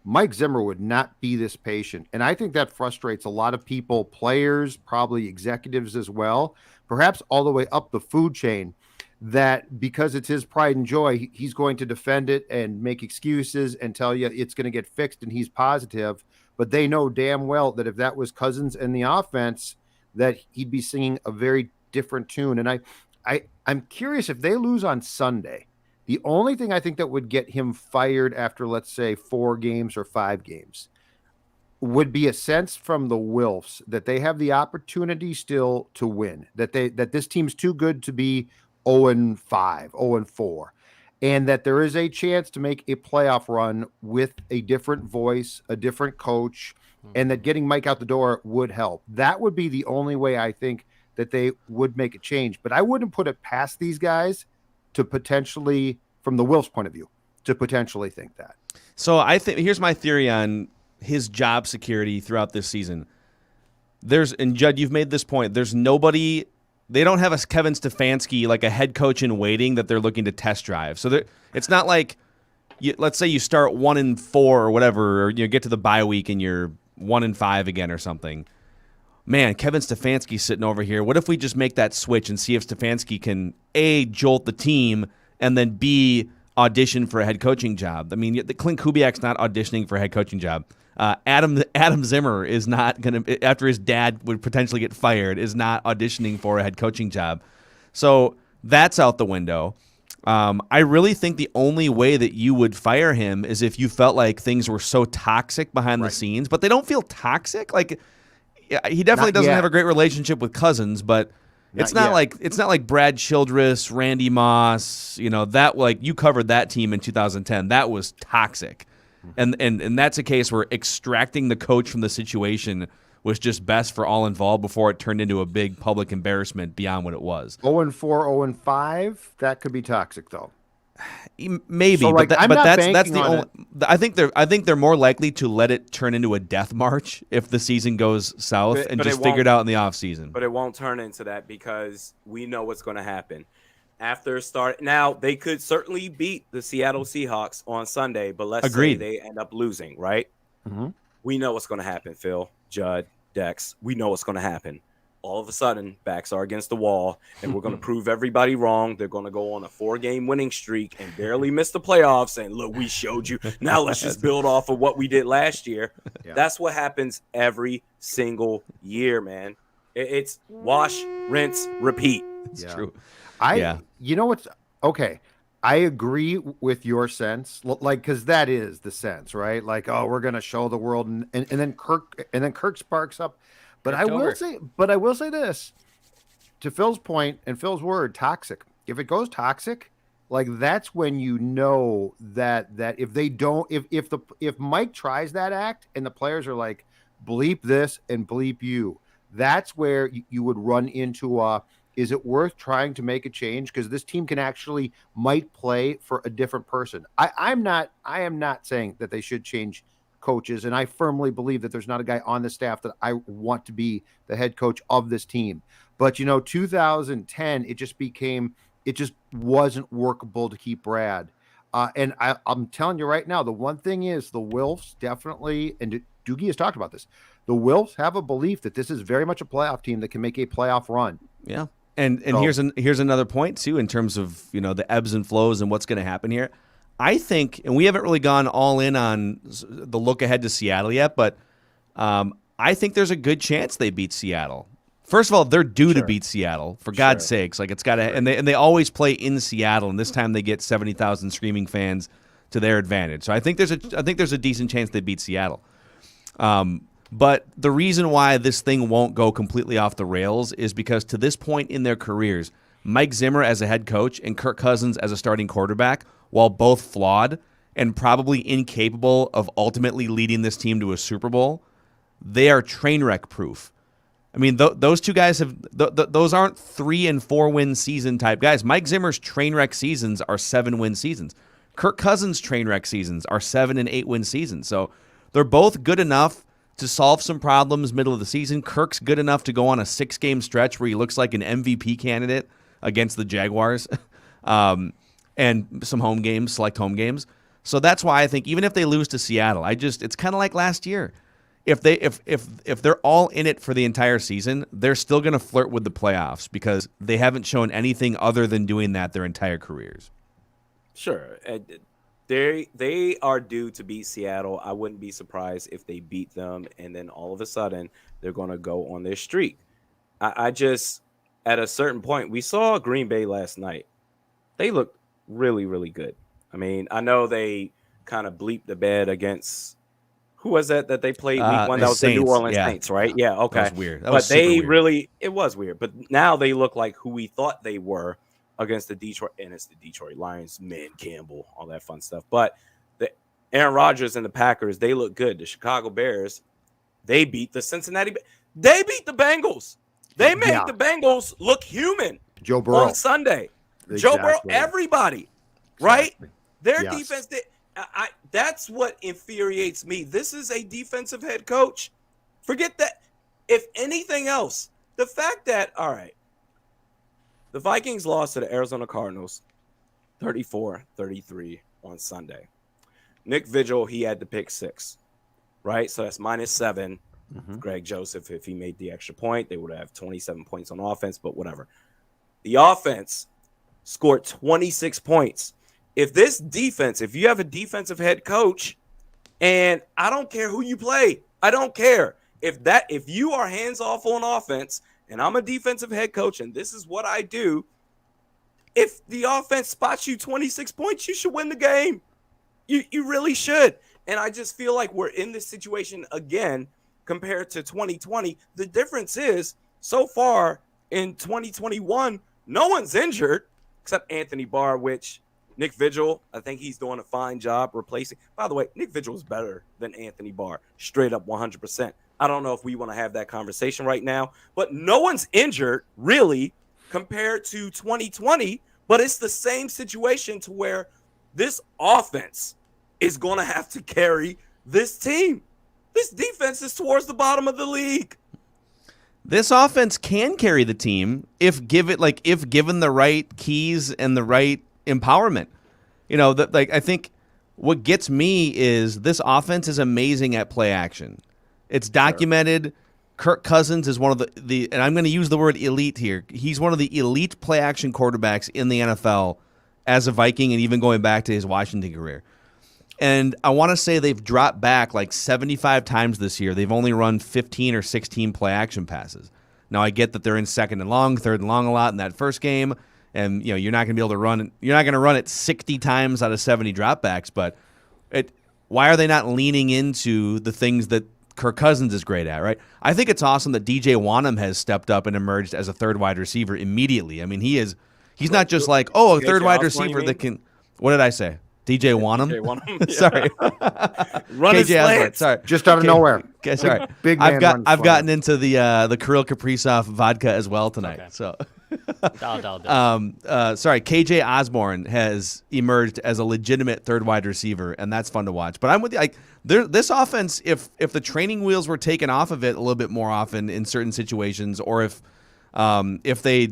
Speaker 4: Mike Zimmer would not be this patient. And I think that frustrates a lot of people, players, probably executives as well, perhaps all the way up the food chain, that because it's his pride and joy, he's going to defend it and make excuses and tell you it's going to get fixed and he's positive. But they know damn well that if that was Cousins and the offense, that he'd be singing a very different tune. And I'm curious, if they lose on Sunday The only thing I think that would get him fired after, let's say, 4 games or 5 games would be a sense from the Wilfs that they have the opportunity still to win, that this team's too good to be 0-5, 0-4, and that there is a chance to make a playoff run with a different voice, a different coach, and that getting Mike out the door would help. That would be the only way I think that they would make a change. But I wouldn't put it past these guys to potentially, from the Wilfs' point of view, to potentially think that.
Speaker 3: So I think here's my theory on his job security throughout this season. And Judd, you've made this point. There's nobody. They don't have a Kevin Stefanski, like a head coach in waiting that they're looking to test drive. So it's not like, let's say you start 1-4 or whatever, or you get to the bye week and you're 1-5 again or something. Man, Kevin Stefanski's sitting over here. What if we just make that switch and see if Stefanski can A, jolt the team, and then B, audition for a head coaching job? I mean, Clint Kubiak's not auditioning for a head coaching job. Adam Zimmer is not going to, after his dad would potentially get fired, is not auditioning for a head coaching job. So that's out the window. I really think the only way that you would fire him is if you felt like things were so toxic behind the scenes, but they don't feel toxic. Like, he definitely doesn't have a great relationship with Cousins, but it's not like Brad Childress, Randy Moss, that, like, you covered that team in 2010. That was toxic. And that's a case where extracting the coach from the situation was just best for all involved before it turned into a big public embarrassment beyond what it was.
Speaker 4: 0-4, 0-5, that could be toxic though.
Speaker 3: Maybe,
Speaker 4: so, like,
Speaker 3: but that's the only.
Speaker 4: It.
Speaker 3: I think they're more likely to let it turn into a death march if the season goes south and just figure it out in the offseason.
Speaker 5: But it won't turn into that because we know what's going to happen. After start, now they could certainly beat the Seattle Seahawks on Sunday, but let's say they end up losing, right?
Speaker 4: Mm-hmm.
Speaker 5: We know what's going to happen, Phil, Judd, Dex. We know what's going to happen. All of a sudden, backs are against the wall, and we're going to prove everybody wrong. They're going to go on a 4-game winning streak and barely miss the playoffs. And look, we showed you. Now let's just build off of what we did last year. Yeah. That's what happens every single year, man. It's wash, rinse, repeat.
Speaker 3: It's true.
Speaker 4: You know what's okay. I agree with your sense, like, because that is the sense, right? Like, oh, we're gonna show the world, and then Kirk sparks up. But I will say this, to Phil's point and Phil's word, toxic. If it goes toxic, like, that's when you know that if they don't, if Mike tries that act and the players are like, bleep this and bleep you, that's where you would run into is it worth trying to make a change? Because this team might play for a different person. I am not saying that they should change coaches, and I firmly believe that there's not a guy on the staff that I want to be the head coach of this team. But 2010, it just wasn't workable to keep Brad. And I'm telling you right now, the one thing is the Wilfs definitely, and Doogie has talked about this, the Wilfs have a belief that this is very much a playoff team that can make a playoff run.
Speaker 3: Yeah. And here's another point too, in terms of the ebbs and flows and what's going to happen here. I think, and we haven't really gone all in on the look ahead to Seattle yet, but I think there's a good chance they beat Seattle. First of all, they're due to beat Seattle, for God's sakes. Like, it's got to, and they always play in Seattle, and this time they get 70,000 screaming fans to their advantage. So I think there's a decent chance they beat Seattle. But the reason why this thing won't go completely off the rails is because to this point in their careers, Mike Zimmer as a head coach and Kirk Cousins as a starting quarterback, while both flawed and probably incapable of ultimately leading this team to a Super Bowl, they are train wreck proof. I mean, those two guys those aren't 3 and 4 win season type guys. Mike Zimmer's train wreck seasons are 7-win seasons. Kirk Cousins' train wreck seasons are 7 and 8 win seasons. So they're both good enough to solve some problems middle of the season. Kirk's good enough to go on a 6-game stretch where he looks like an MVP candidate against the Jaguars, and some home games, select home games. So that's why I think even if they lose to Seattle, it's kind of like last year. If they're all in it for the entire season, they're still going to flirt with the playoffs because they haven't shown anything other than doing that their entire careers.
Speaker 5: Sure. They are due to beat Seattle. I wouldn't be surprised if they beat them, and then all of a sudden they're going to go on their streak. I just, at a certain point, we saw Green Bay last night. They looked really, really good. I mean, I know they kind of bleeped the bed against who was that they played week 1? That was the New
Speaker 3: Saints,
Speaker 5: Orleans
Speaker 3: yeah.
Speaker 5: Saints, right? Yeah, okay.
Speaker 3: That was weird. That
Speaker 5: But
Speaker 3: was super
Speaker 5: they
Speaker 3: weird.
Speaker 5: really, it was weird. But now they look like who we thought they were against the Detroit, and it's the Detroit Lions, man, Campbell, all that fun stuff. But the Aaron Rodgers and the Packers, they look good. The Chicago Bears, they beat the they beat the Bengals. They made the Bengals look human.
Speaker 4: Joe Burrow
Speaker 5: On Sunday.
Speaker 4: Exactly.
Speaker 5: Joe Burrow, everybody, right?
Speaker 4: Exactly.
Speaker 5: Their
Speaker 4: Yes.
Speaker 5: defense, that's what infuriates me. This is a defensive head coach. Forget that. If anything else, the fact that, all right, the Vikings lost to the Arizona Cardinals 34-33 on Sunday. Nick Vigil, he had to pick 6, right? So that's -7. Greg Joseph, if he made the extra point, they would have 27 points on offense, but whatever. The offense scored 26 points. If this defense, if you have a defensive head coach, and I don't care who you play, I don't care. If you are hands off on offense, and I'm a defensive head coach, and this is what I do, if the offense spots you 26 points, you should win the game. You really should. And I just feel like we're in this situation again compared to 2020. The difference is, so far in 2021, no one's injured except Anthony Barr, which Nick Vigil, I think he's doing a fine job replacing. By the way, Nick Vigil is better than Anthony Barr, straight up 100%. I don't know if we want to have that conversation right now, but no one's injured really compared to 2020, but it's the same situation to where this offense is going to have to carry this team. This defense is towards the bottom of the league.
Speaker 3: This offense can carry the team if given the right keys and the right empowerment. You know, I think what gets me is this offense is amazing at play action. It's documented. Kirk Cousins is one of the and I'm going to use the word elite here. He's one of the elite play action quarterbacks in the NFL as a Viking, and even going back to his Washington career. And I want to say they've dropped back like 75 times this year. They've only run 15 or 16 play action passes. Now I get that they're in second and long, third and long a lot in that first game, and you know you're not going to be able to run. You're not going to run it 60 times out of 70 dropbacks. But why are they not leaning into the things that Kirk Cousins is great at? Right. I think it's awesome that DJ Wanham has stepped up and emerged as a third wide receiver immediately. I mean, he's not just like a third wide receiver that can. What did I say? DJ Wanham?
Speaker 5: DJ Wanham, yeah.
Speaker 3: Sorry. KJ Osborne. Sorry.
Speaker 4: just out of nowhere.
Speaker 3: Okay, sorry.
Speaker 4: Big man
Speaker 3: I've
Speaker 4: runs
Speaker 3: gotten into the Kirill Kaprizov vodka as well tonight.
Speaker 6: Okay.
Speaker 3: So
Speaker 6: Sorry.
Speaker 3: KJ Osborne has emerged as a legitimate third wide receiver, and that's fun to watch. But I'm with you. This offense, if the training wheels were taken off of it a little bit more often in certain situations, or if they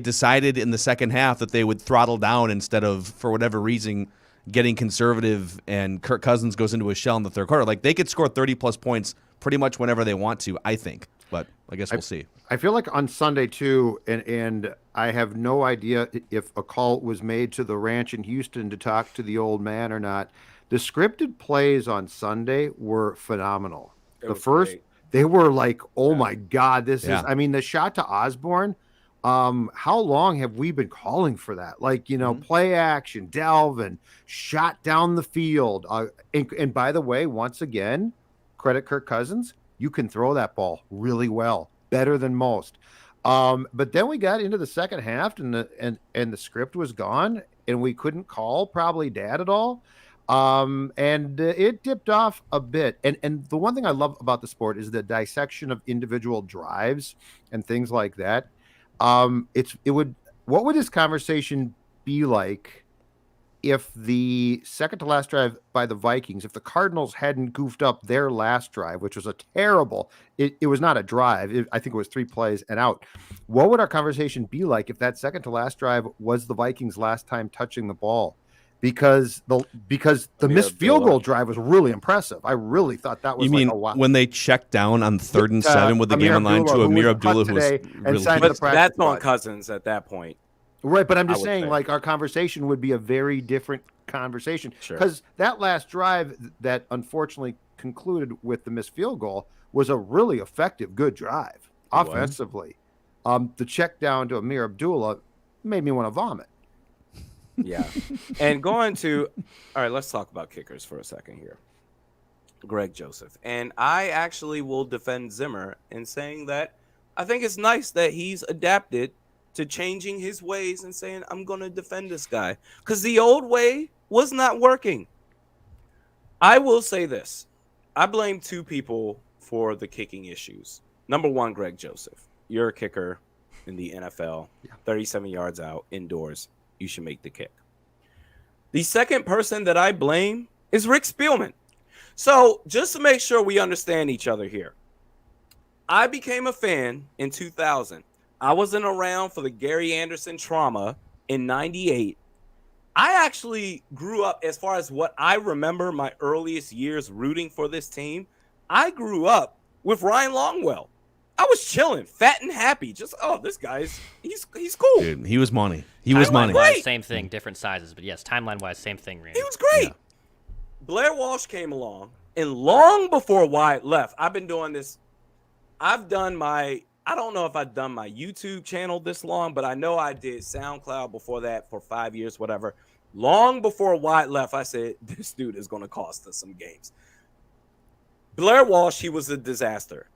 Speaker 3: decided in the second half that they would throttle down instead of, for whatever reason, getting conservative, and Kirk Cousins goes into a shell in the third quarter, like they could score 30-plus points pretty much whenever they want to, I think. But I guess we'll see.
Speaker 4: I feel like on Sunday too, and I have no idea if a call was made to the ranch in Houston to talk to the old man or not. The scripted plays on Sunday were phenomenal. They were like, oh my God, this is, I mean, the shot to Osborne, how long have we been calling for that? Like, you know, play action, delve, and shot down the field. And by the way, once again, credit Kirk Cousins, you can throw that ball really well, better than most. But then we got into the second half, and the script was gone, and we couldn't call probably dad at all. And it dipped off a bit. And the one thing I love about the sport is the dissection of individual drives and things like that. What would this conversation be like if the second to last drive by the Vikings, if the Cardinals hadn't goofed up their last drive, which was a terrible, it was not a drive. I think it was 3 plays and out. What would our conversation be like if that second to last drive was the Vikings' last time touching the ball? Because the missed field goal drive was really impressive. I really thought that was
Speaker 3: a
Speaker 4: lot.
Speaker 3: When they checked down on 3rd and 7 with the game on line to Amir Abdullah, who was really
Speaker 5: but that's on Cousins at that point.
Speaker 4: Right, but I'm just saying, like, our conversation would be a very different conversation. Because that last drive that unfortunately concluded with the missed field goal was a really effective, good drive offensively. The check down to Amir Abdullah made me want to vomit.
Speaker 5: Yeah. And going to, all right, let's talk about kickers for a second here. Greg Joseph. And I actually will defend Zimmer in saying that I think it's nice that he's adapted to changing his ways and saying, I'm going to defend this guy. Because the old way was not working. I will say this. I blame two people for the kicking issues. Number one, Greg Joseph. You're a kicker in the NFL, 37 yards out, indoors. You should make the kick. The second person that I blame is Rick Spielman. So just to make sure we understand each other here, I became a fan in 2000. I wasn't around for the Gary Anderson trauma in 98. I actually grew up, as far as what I remember my earliest years rooting for this team, I grew up with Ryan Longwell. I was chilling, fat and happy. Just, this guy's, he's cool.
Speaker 3: Dude, he was money. He was money.
Speaker 5: Great.
Speaker 6: Same thing, different sizes. But yes, timeline-wise, same thing, Randy.
Speaker 5: He was great. Yeah. Blair Walsh came along, and long before Wyatt left, I've been doing this. I don't know if I've done my YouTube channel this long, but I know I did SoundCloud before that for 5 years, whatever. Long before Wyatt left, I said, this dude is going to cost us some games. Blair Walsh, he was a disaster.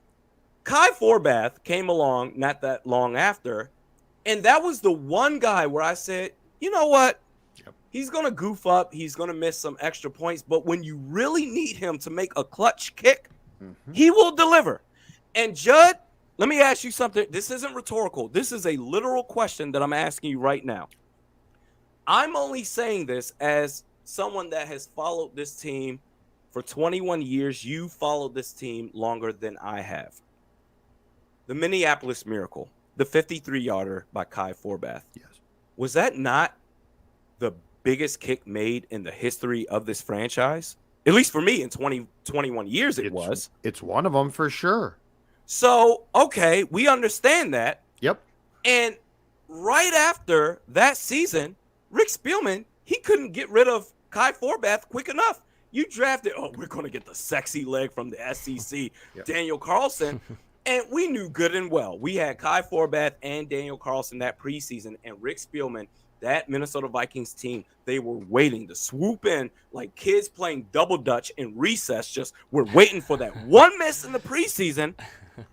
Speaker 5: Kai Forbath came along not that long after, and that was the one guy where I said, you know what? Yep. He's going to goof up. He's going to miss some extra points, but when you really need him to make a clutch kick, he will deliver. And Judd, let me ask you something. This isn't rhetorical. This is a literal question that I'm asking you right now. I'm only saying this as someone that has followed this team for 21 years. You followed this team longer than I have. The Minneapolis Miracle, the 53-yarder by Kai Forbath. Yes. Was that not the biggest kick made in the history of this franchise? At least for me in 21 years it was.
Speaker 4: It's one of them for sure.
Speaker 5: So, okay, we understand that.
Speaker 4: Yep.
Speaker 5: And right after that season, Rick Spielman, he couldn't get rid of Kai Forbath quick enough. You drafted, we're going to get the sexy leg from the SEC, yep. Daniel Carlson. And we knew good and well. We had Kai Forbath and Daniel Carlson that preseason, and Rick Spielman, that Minnesota Vikings team, they were waiting to swoop in like kids playing double dutch in recess. Just we're waiting for that one miss in the preseason.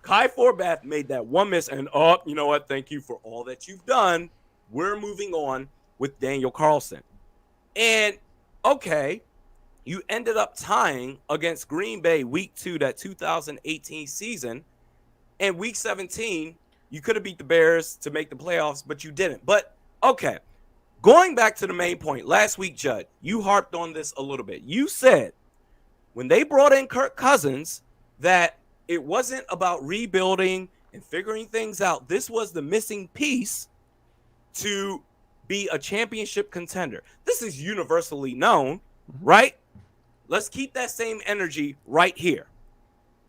Speaker 5: Kai Forbath made that one miss, and you know what? Thank you for all that you've done. We're moving on with Daniel Carlson. And, okay, you ended up tying against Green Bay week 2, that 2018 season. And week 17, you could have beat the Bears to make the playoffs, but you didn't. But, okay, going back to the main point, last week, Judd, you harped on this a little bit. You said when they brought in Kirk Cousins that it wasn't about rebuilding and figuring things out. This was the missing piece to be a championship contender. This is universally known, right? Let's keep that same energy right here.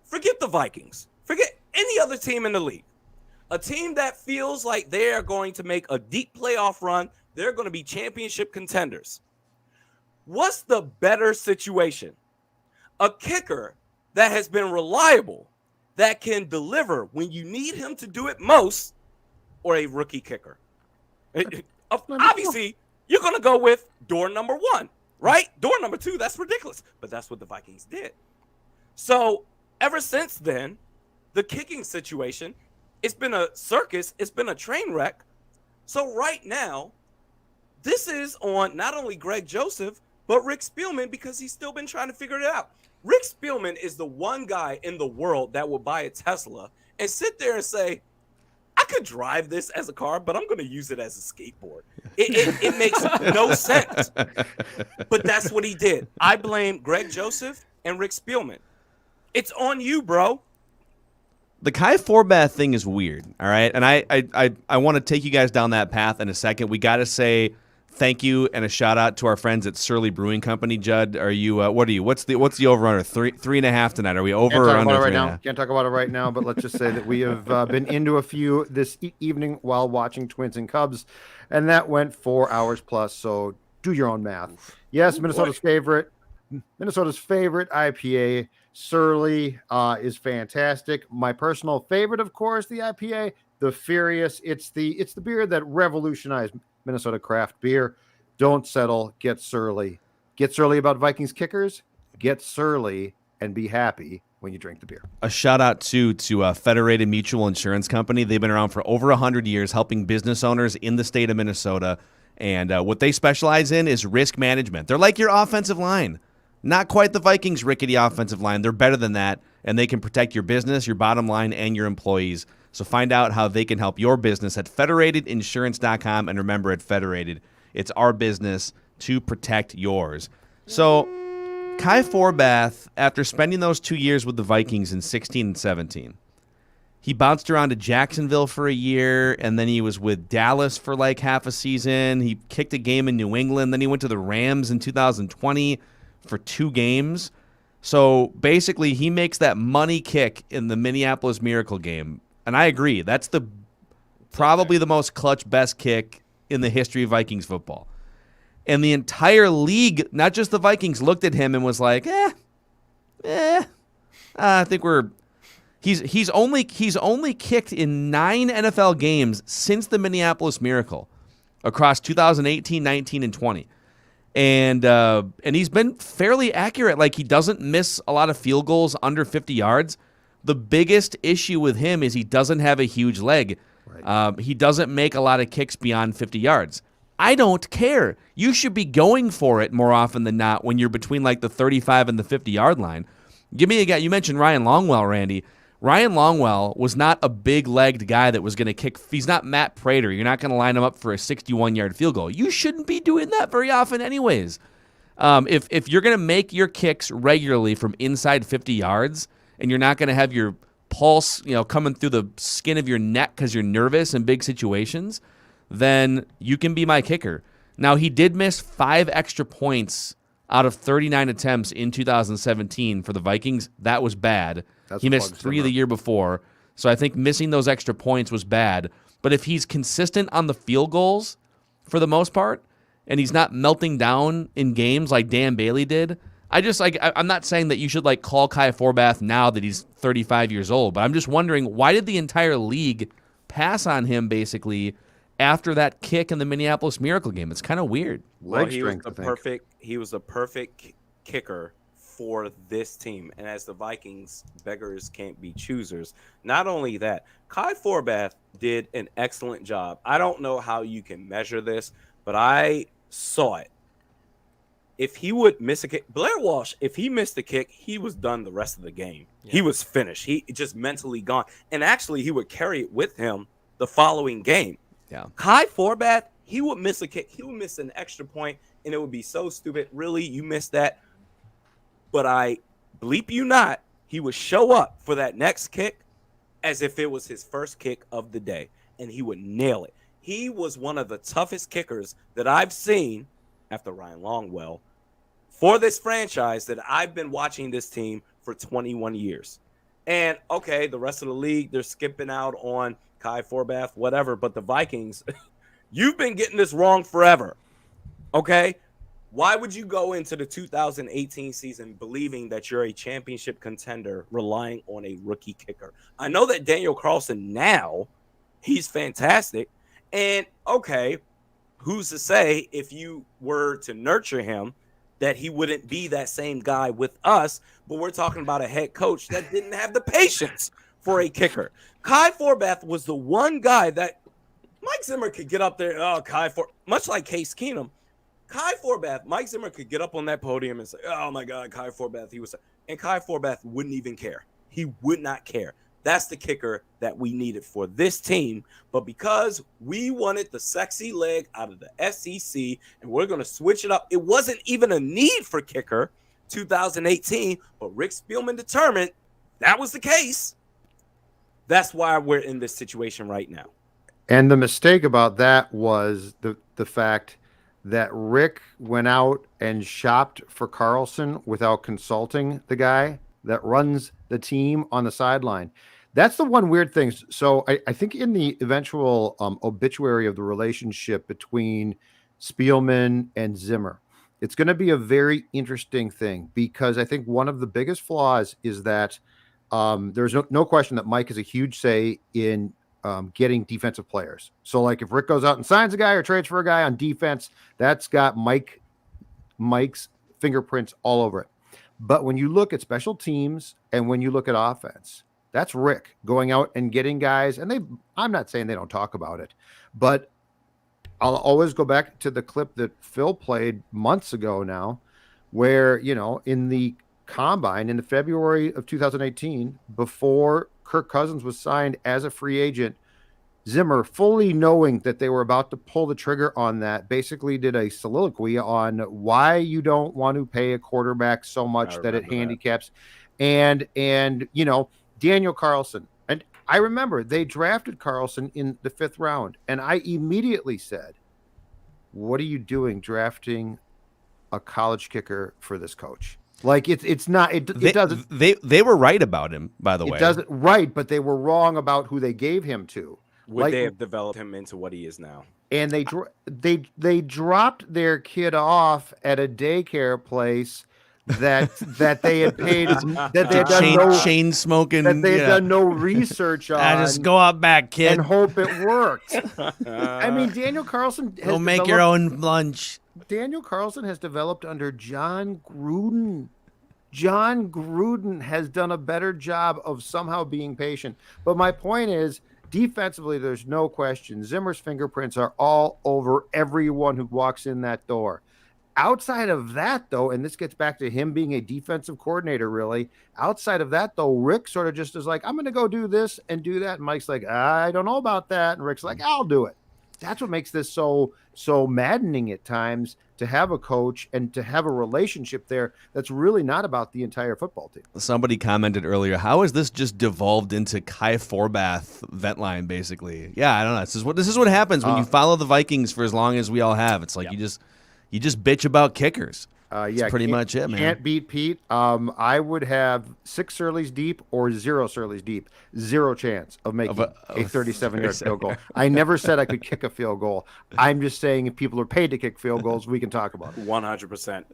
Speaker 5: Forget the Vikings. Forget any other team in the league. A team that feels like they are going to make a deep playoff run, they're going to be championship contenders. What's the better situation? A kicker that has been reliable, that can deliver when you need him to do it most, or a rookie kicker? Obviously, you're going to go with door number 1, right? Door number 2, that's ridiculous. But that's what the Vikings did. So ever since then, the kicking situation, it's been a circus. It's been a train wreck. So right now, this is on not only Greg Joseph, but Rick Spielman, because he's still been trying to figure it out. Rick Spielman is the one guy in the world that will buy a Tesla and sit there and say, I could drive this as a car, but I'm going to use it as a skateboard. It makes no sense. But that's what he did. I blame Greg Joseph and Rick Spielman. It's on you, bro.
Speaker 3: The Kai Forbath thing is weird, all right? And I want to take you guys down that path in a second. We got to say thank you and a shout out to our friends at Surly Brewing Company. Judd, are you? What are you? What's the over under? 3.5 tonight? Are we over or under?
Speaker 4: Can't talk about it right now, but let's just say that we have been into a few this evening while watching Twins and Cubs, and that went 4 hours plus. So do your own math. Yes, Minnesota's favorite IPA. Surly is fantastic. My personal favorite, of course, the IPA, the Furious. It's the beer that revolutionized Minnesota craft beer. Don't settle. Get surly. Get surly about Vikings kickers. Get surly and be happy when you drink the beer.
Speaker 3: A shout out to Federated Mutual Insurance Company. They've been around for over 100 years helping business owners in the state of Minnesota. And what they specialize in is risk management. They're like your offensive line. Not quite the Vikings' rickety offensive line. They're better than that, and they can protect your business, your bottom line, and your employees. So find out how they can help your business at federatedinsurance.com. And remember, at Federated, it's our business to protect yours. So Kai Forbath, after spending those 2 years with the Vikings in 16 and 17, he bounced around to Jacksonville for a year, and then he was with Dallas for like half a season. He kicked a game in New England. Then he went to the Rams in 2020 for 2 games. So basically, he makes that money kick in the Minneapolis Miracle game. And I agree. That's probably the most clutch, best kick in the history of Vikings football. And the entire league, not just the Vikings, looked at him and was like, I think he's only kicked in 9 NFL games since the Minneapolis Miracle across 2018, 19, and 20. And he's been fairly accurate. Like, he doesn't miss a lot of field goals under 50 yards. The biggest issue with him is he doesn't have a huge leg. Right. He doesn't make a lot of kicks beyond 50 yards. I don't care. You should be going for it more often than not when you're between like the 35 and the 50-yard line. Give me a guy. You mentioned Ryan Longwell, Randy. Ryan Longwell was not a big-legged guy that was going to kick. He's not Matt Prater. You're not going to line him up for a 61-yard field goal. You shouldn't be doing that very often anyways. If you're going to make your kicks regularly from inside 50 yards and you're not going to have your pulse, coming through the skin of your neck because you're nervous in big situations, then you can be my kicker. Now, he did miss 5 extra points out of 39 attempts in 2017 for the Vikings. That was bad. He missed 3 the year before, so I think missing those extra points was bad. But if he's consistent on the field goals for the most part, and he's not melting down in games like Dan Bailey did, I'm not saying that you should call Kai Forbath now that he's 35 years old, but I'm just wondering, why did the entire league pass on him basically after that kick in the Minneapolis Miracle game? It's kind of weird.
Speaker 5: Well, he was a perfect kicker for this team. And as the Vikings, beggars can't be choosers. Not only that, Kai Forbath did an excellent job. I don't know how you can measure this, but I saw it. If he would miss a kick, Blair Walsh, if he missed the kick, he was done the rest of the game. Yeah. He was finished. He just mentally gone. And actually, he would carry it with him the following game.
Speaker 3: Yeah.
Speaker 5: Kai Forbath, he would miss a kick. He would miss an extra point, and it would be so stupid. Really, you missed that? But I bleep you not, he would show up for that next kick as if it was his first kick of the day, and he would nail it. He was one of the toughest kickers that I've seen after Ryan Longwell for this franchise that I've been watching this team for 21 years. And, okay, the rest of the league, they're skipping out on Kai Forbath, whatever, but the Vikings, you've been getting this wrong forever, okay? Why would you go into the 2018 season believing that you're a championship contender relying on a rookie kicker? I know that Daniel Carlson now, he's fantastic, and, okay, who's to say if you were to nurture him that he wouldn't be that same guy with us, but we're talking about a head coach that didn't have the patience for a kicker. Kai Forbath was the one guy that Mike Zimmer could get up there. Much like Case Keenum, Kai Forbath, Mike Zimmer could get up on that podium and say, "Oh my God, Kai Forbath." And Kai Forbath wouldn't even care. He would not care. That's the kicker that we needed for this team. But because we wanted the sexy leg out of the SEC and we're going to switch it up, it wasn't even a need for kicker 2018, but Rick Spielman determined that was the case. That's why we're in this situation right now.
Speaker 4: And the mistake about that was the fact that Rick went out and shopped for Carlson without consulting the guy that runs the team on the sideline. That's the one weird thing. So I think in the eventual obituary of the relationship between Spielman and Zimmer, it's going to be a very interesting thing, because I think one of the biggest flaws is that there's no question that Mike has a huge say in getting defensive players. So like if Rick goes out and signs a guy or trades for a guy on defense, that's got Mike's fingerprints all over it. But when you look at special teams and when you look at offense, that's Rick going out and getting guys. And I'm not saying they don't talk about it, but I'll always go back to the clip that Phil played months ago now, where, in the combine in the February of 2018, before Kirk Cousins was signed as a free agent, Zimmer, fully knowing that they were about to pull the trigger on that, basically did a soliloquy on why you don't want to pay a quarterback so much that it handicaps. And Daniel Carlson. And I remember they drafted Carlson in the 5th round. And I immediately said, what are you doing drafting a college kicker for this coach? Like it's not, it doesn't.
Speaker 3: They were right about him, by the way.
Speaker 4: It doesn't, right, but they were wrong about who they gave him to.
Speaker 5: Would they have developed him into what he is now?
Speaker 4: And they dropped their kid off at a daycare place that they had paid that they had done
Speaker 3: chain smoking
Speaker 4: that they had done no research on.
Speaker 3: Just go out back, kid,
Speaker 4: and hope it worked. I mean, Daniel Carlson has
Speaker 3: go make your own lunch.
Speaker 4: Daniel Carlson has developed under John Gruden. John Gruden has done a better job of somehow being patient. But my point is, defensively, there's no question. Zimmer's fingerprints are all over everyone who walks in that door. Outside of that, though, and this gets back to him being a defensive coordinator, really. Outside of that, though, Rick sort of just is like, I'm going to go do this and do that. And Mike's like, I don't know about that. And Rick's like, I'll do it. That's what makes this so maddening at times, to have a coach and to have a relationship there that's really not about the entire football team.
Speaker 3: Somebody commented earlier, how has this just devolved into Kai Forbath vent line, basically? Yeah, I don't know. This is what happens when you follow the Vikings for as long as we all have. It's like you just bitch about kickers. That's pretty much it, man.
Speaker 4: Can't beat Pete. I would have 6 Surleys deep or 0 Surleys deep. 0 chance of making a 37-yard field goal. I never said I could kick a field goal. I'm just saying if people are paid to kick field goals, we can talk about it.
Speaker 5: 100%.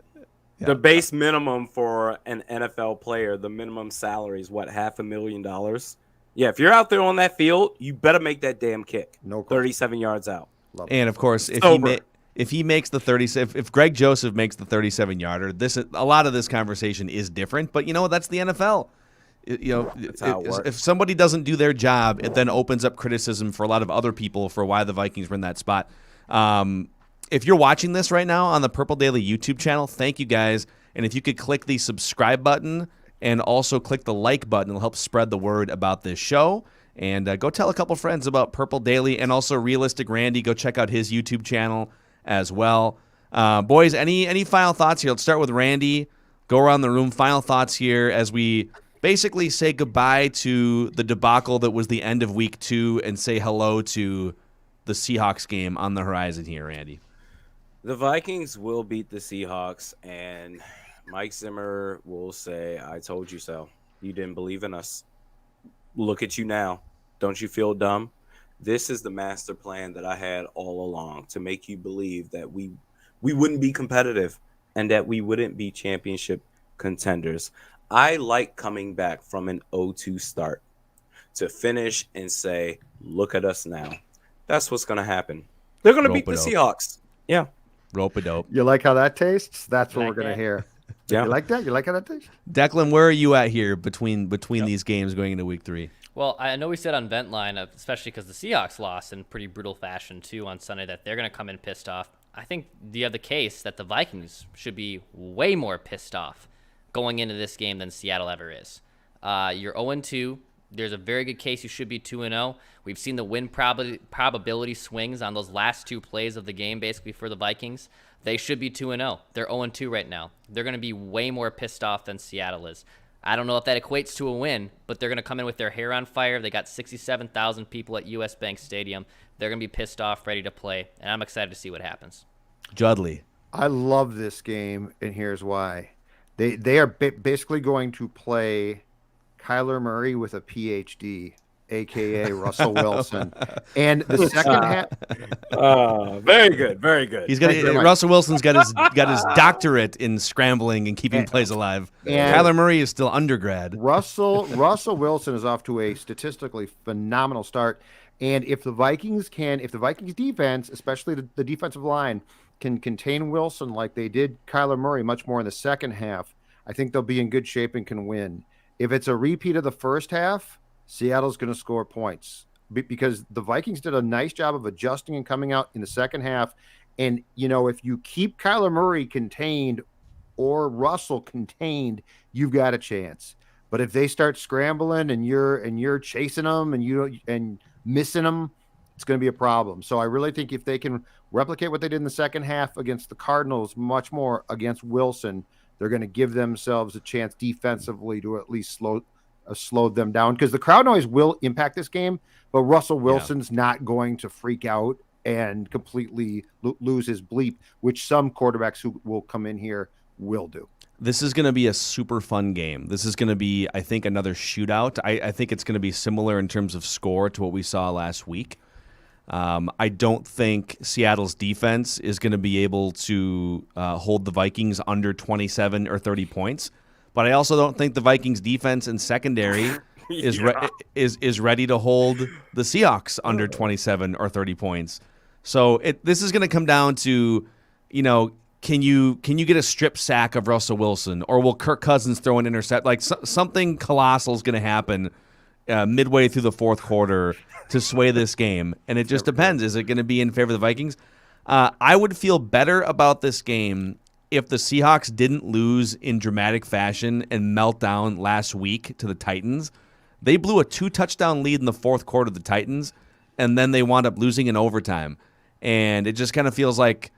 Speaker 5: Yeah. The base minimum for an NFL player, the minimum salary is what, $500,000? Yeah, if you're out there on that field, you better make that damn kick.
Speaker 4: No question.
Speaker 5: 37 yards out.
Speaker 3: And of course, if he makes the 37, if Greg Joseph makes the 37-yarder, a lot of this conversation is different. But that's the NFL. That's how it works. If somebody doesn't do their job, it then opens up criticism for a lot of other people for why the Vikings were in that spot. If you're watching this right now on the Purple Daily YouTube channel, thank you guys. And if you could click the subscribe button and also click the like button, it'll help spread the word about this show. And go tell a couple friends about Purple Daily, and also Realistic Randy. Go check out his YouTube channel as well. Boys, any final thoughts here? Let's start with Randy. Go around the room. Final thoughts here as we basically say goodbye to the debacle that was the end of week 2 and say hello to the Seahawks game on the horizon here, Randy.
Speaker 5: The Vikings will beat the Seahawks, and Mike Zimmer will say, I told you so. You didn't believe in us. Look at you now. Don't you feel dumb? This is the master plan that I had all along, to make you believe that we wouldn't be competitive and that we wouldn't be championship contenders. I like coming back from an 0-2 start to finish and say, look at us now. That's what's going to happen. They're going to beat the Seahawks. Yeah.
Speaker 3: Rope-a-dope.
Speaker 4: You like how that tastes? That's what we're going to hear. Yeah. You like that? You like how that tastes?
Speaker 3: Declan, where are you at here between these games going into week 3?
Speaker 6: Well, I know we said on Vent Line, especially because the Seahawks lost in pretty brutal fashion, too, on Sunday, that they're going to come in pissed off. I think you have the case that the Vikings should be way more pissed off going into this game than Seattle ever is. You're 0-2. There's a very good case you should be 2-0. We've seen the win probability swings on those last 2 plays of the game, basically, for the Vikings. They should be 2-0. They're 0-2 right now. They're going to be way more pissed off than Seattle is. I don't know if that equates to a win, but they're going to come in with their hair on fire. They got 67,000 people at US Bank Stadium. They're going to be pissed off, ready to play, and I'm excited to see what happens.
Speaker 3: Judley.
Speaker 4: I love this game, and here's why. They are basically going to play Kyler Murray with a PhD aka Russell Wilson. And the second half,
Speaker 5: Very good, very good.
Speaker 3: He's got Russell Wilson's got his doctorate in scrambling and keeping plays alive.
Speaker 4: and
Speaker 3: Kyler Murray is still undergrad.
Speaker 4: Russell Wilson is off to a statistically phenomenal start. And if the Vikings defense, especially the defensive line, can contain Wilson like they did Kyler Murray much more in the second half, I think they'll be in good shape and can win. If it's a repeat of the first half, Seattle's going to score points because the Vikings did a nice job of adjusting and coming out in the second half. And, if you keep Kyler Murray contained or Russell contained, you've got a chance. But if they start scrambling and you're chasing them and missing them, it's going to be a problem. So I really think if they can replicate what they did in the second half against the Cardinals, much more against Wilson, they're going to give themselves a chance defensively to at least slow them down, because the crowd noise will impact this game, but Russell Wilson's not going to freak out and completely lose his bleep, which some quarterbacks who will come in here will do.
Speaker 3: This is going to be a super fun game. This is going to be, I think, another shootout. I think it's going to be similar in terms of score to what we saw last week. I don't think Seattle's defense is going to be able to hold the Vikings under 27 or 30 points. But I also don't think the Vikings defense and secondary is ready to hold the Seahawks under 27 or 30 points. So this is going to come down to, can you get a strip sack of Russell Wilson, or will Kirk Cousins throw an intercept? Like something colossal is going to happen midway through the fourth quarter to sway this game, and it just depends. Is it going to be in favor of the Vikings? I would feel better about this game if the Seahawks didn't lose in dramatic fashion and melt down last week to the Titans. They blew a 2-touchdown lead in the fourth quarter of the Titans, and then they wound up losing in overtime. And it just kind of feels like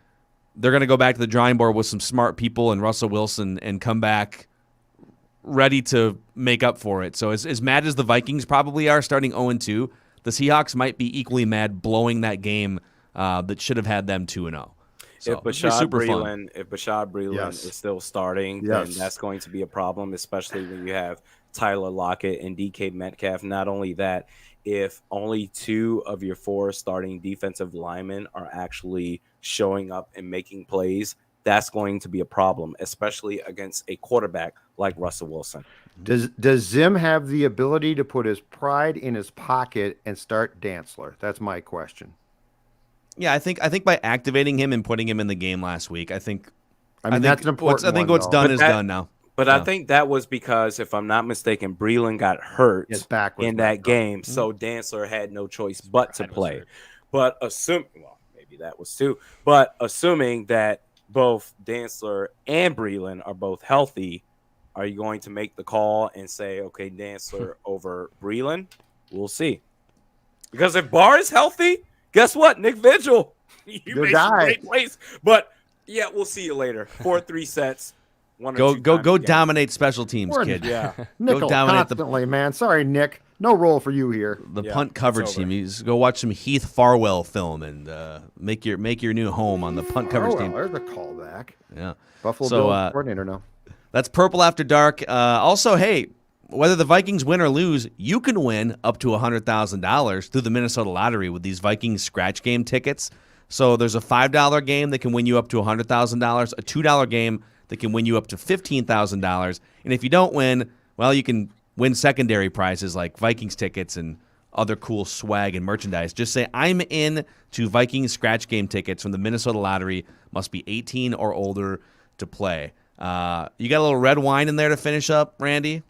Speaker 3: they're going to go back to the drawing board with some smart people and Russell Wilson and come back ready to make up for it. So as mad as the Vikings probably are starting 0-2, the Seahawks might be equally mad blowing that game that should have had them 2-0. So
Speaker 5: if Bashaud Breeland is still starting, then that's going to be a problem, especially when you have Tyler Lockett and DK Metcalf. Not only that, if only 2 of your 4 starting defensive linemen are actually showing up and making plays, that's going to be a problem, especially against a quarterback like Russell Wilson.
Speaker 4: Does Zim have the ability to put his pride in his pocket and start Dantzler? That's my question.
Speaker 3: Yeah, I think by activating him and putting him in the game last week, I think
Speaker 4: that's an important
Speaker 3: I think what's done is done now.
Speaker 5: But I think that was because, if I'm not mistaken, Breeland got hurt in that game, so Dantzler had no choice but to play. But maybe that was too. But assuming that both Dantzler and Breeland are both healthy, are you going to make the call and say, okay, Dantzler over Breeland? We'll see. Because if Barr is healthy, guess what? Nick Vigil, you made some great plays. But yeah, we'll see you later. 4-3 sets.
Speaker 3: Go dominate special teams, kid.
Speaker 5: Yeah.
Speaker 4: Nickel constantly, man. Sorry, Nick. No role for you here.
Speaker 3: The punt coverage team. You just go watch some Heath Farwell film and make your new home on the punt coverage team.
Speaker 4: There's a callback.
Speaker 3: Yeah.
Speaker 4: Buffalo Bills coordinator now.
Speaker 3: That's Purple After Dark. Also, hey, whether the Vikings win or lose, you can win up to $100,000 through the Minnesota Lottery with these Vikings scratch game tickets. So there's a $5 game that can win you up to $100,000, a $2 game that can win you up to $15,000. And if you don't win, well, you can win secondary prizes like Vikings tickets and other cool swag and merchandise. Just say, I'm in to Vikings scratch game tickets from the Minnesota Lottery. Must be 18 or older to play. You got a little red wine in there to finish up, Randy?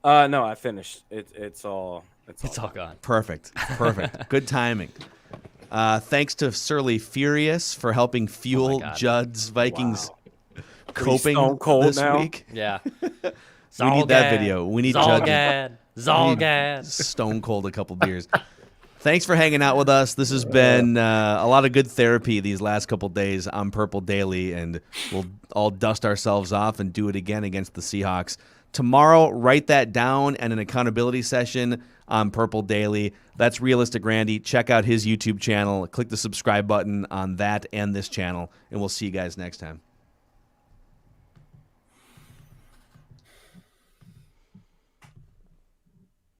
Speaker 5: No, I finished. It's all
Speaker 6: gone.
Speaker 3: Perfect. Good timing. Thanks to Surly Furious for helping fuel Judd's Vikings coping this week.
Speaker 6: Yeah.
Speaker 3: We need that video. We need
Speaker 6: Zolgad.
Speaker 3: Stone cold a couple beers. Thanks for hanging out with us. This has been a lot of good therapy these last couple days on Purple Daily, and we'll all dust ourselves off and do it again against the Seahawks. Tomorrow, write that down and an accountability session on Purple Daily. That's Realistic Randy. Check out his YouTube channel. Click the subscribe button on that and this channel, and we'll see you guys next time.